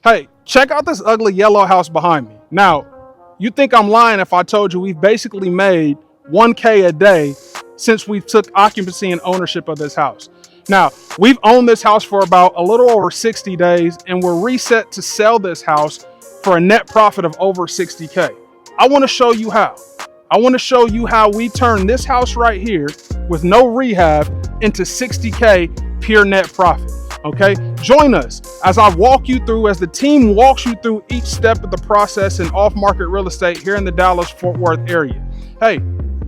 Hey, check out this ugly yellow house behind me. Now, you think I'm lying if I told you we've basically made 1K a day since we took occupancy and ownership of this house. Now, we've owned this house for about a little over 60 days, and we're reset to sell this house for a net profit of over 60K. I want to show you how. I want to show you how we turn this house right here with no rehab into 60K pure net profit. Okay, join us as I walk you through, as the team walks you through each step of the process in off-market real estate here in the Dallas-Fort Worth area. Hey,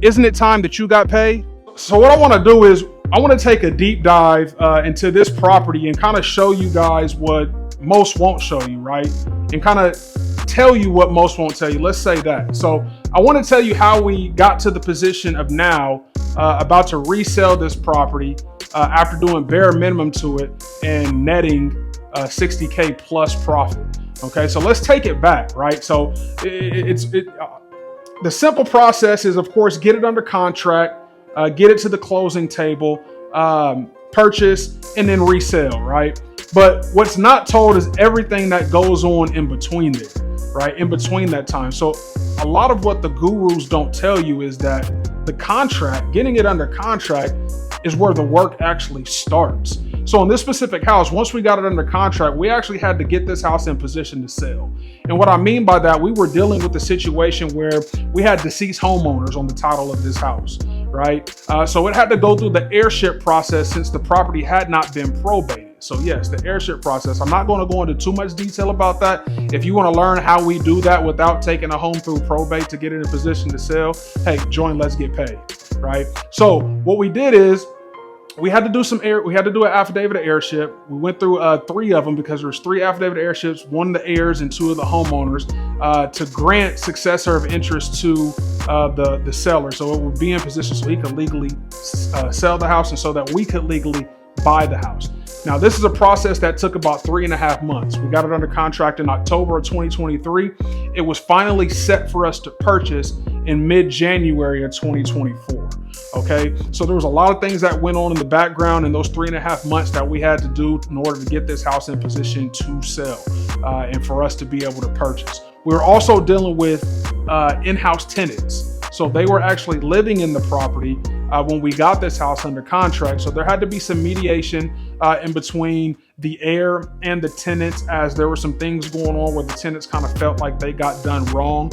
isn't it time that you got paid? So what I want to do is I want to take a deep dive into this property and kind of show you guys what most won't show you, right? And kind of tell you what most won't tell you. Let's say that. So I want to tell you how we got to the position of now about to resell this property after doing bare minimum to it and netting 60K plus profit. Okay, so let's take it back, right? So the simple process is, of course, get it under contract, get it to the closing table, purchase, and then resell, right? But what's not told is everything that goes on in between there, right? In between that time. So a lot of what the gurus don't tell you is that the contract, getting it under contract, is where the work actually starts. So in this specific house, once we got it under contract, we actually had to get this house in position to sell. And what I mean by that, we were dealing with a situation where we had deceased homeowners on the title of this house, right? So it had to go through the heirship process since the property had not been probated. So yes, the heirship process. I'm not going to go into too much detail about that. If you want to learn how we do that without taking a home through probate to get it in position to sell, hey, join Let's Get Paid, right? So what we did is we had to do an affidavit of heirship. We went through 3 of them because there's 3 affidavit of heirships, 1 of the heirs and 2 of the homeowners, to grant successor of interest to the seller. So it would be in position so he could legally sell the house and so that we could legally buy the house. Now, this is a process that took about 3.5 months. We got it under contract in October of 2023. It was finally set for us to purchase in mid-January of 2024. Okay, so there was a lot of things that went on in the background in those 3.5 months that we had to do in order to get this house in position to sell and for us to be able to purchase. We were also dealing with in-house tenants. So they were actually living in the property when we got this house under contract. So there had to be some mediation in between the heir and the tenants, as there were some things going on where the tenants kind of felt like they got done wrong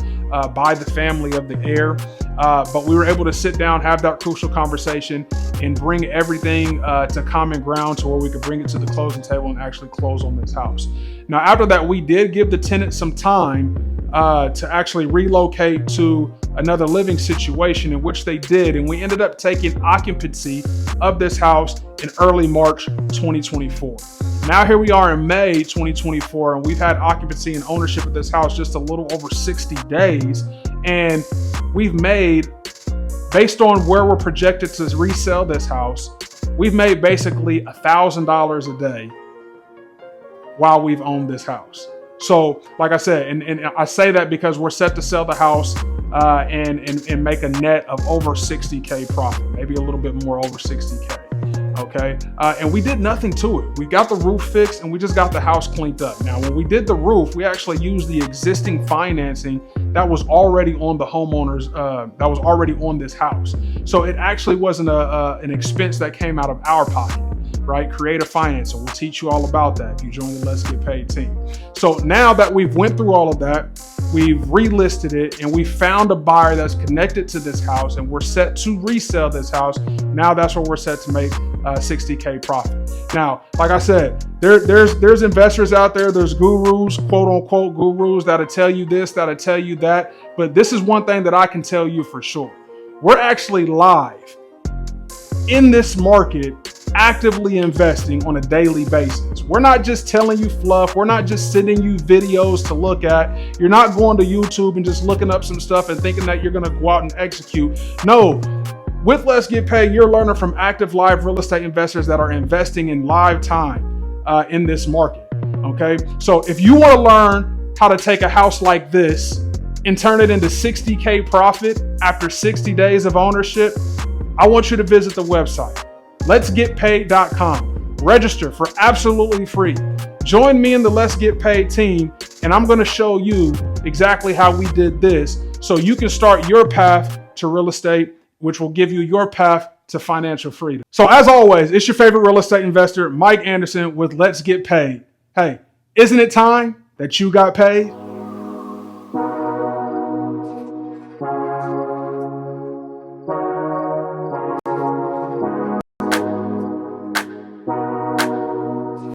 by the family of the heir. But we were able to sit down, have that crucial conversation, and bring everything to common ground to where we could bring it to the closing table and actually close on this house. Now, after that, we did give the tenants some time to actually relocate to another living situation, in which they did. And we ended up taking occupancy of this house in early March 2024. Now here we are in May 2024, and we've had occupancy and ownership of this house just a little over 60 days. And we've made, based on where we're projected to resell this house, we've made basically $1,000 a day while we've owned this house. So like I said, and I say that because we're set to sell the house and make a net of over 60K profit, maybe a little bit more, over 60K. Okay. And we did nothing to it. We got the roof fixed and we just got the house cleaned up. Now, when we did the roof, we actually used the existing financing that was already on the homeowners, that was already on this house. So it actually wasn't an expense that came out of our pocket, right? Creative financing. We'll teach you all about that if you join the Let's Get Paid team. So now that we've went through all of that, we've relisted it and we found a buyer that's connected to this house, and we're set to resell this house. Now that's where we're set to make 60K profit. Now, like I said, there's investors out there, there's gurus, quote unquote gurus, that'll tell you this, that'll tell you that. But this is one thing that I can tell you for sure. We're actually live in this market, actively investing on a daily basis. We're not just telling you fluff. We're not just sending you videos to look at. You're not going to YouTube and just looking up some stuff and thinking that you're going to go out and execute. No. With Let's Get Paid, you're learning from active live real estate investors that are investing in live time in this market. Okay. So if you want to learn how to take a house like this and turn it into 60K profit after 60 days of ownership, I want you to visit the website, letsgetpaid.com. Register for absolutely free. Join me in the Let's Get Paid team, and I'm going to show you exactly how we did this so you can start your path to real estate, which will give you your path to financial freedom. So as always, it's your favorite real estate investor, Mike Anderson with Let's Get Paid. Hey, isn't it time that you got paid?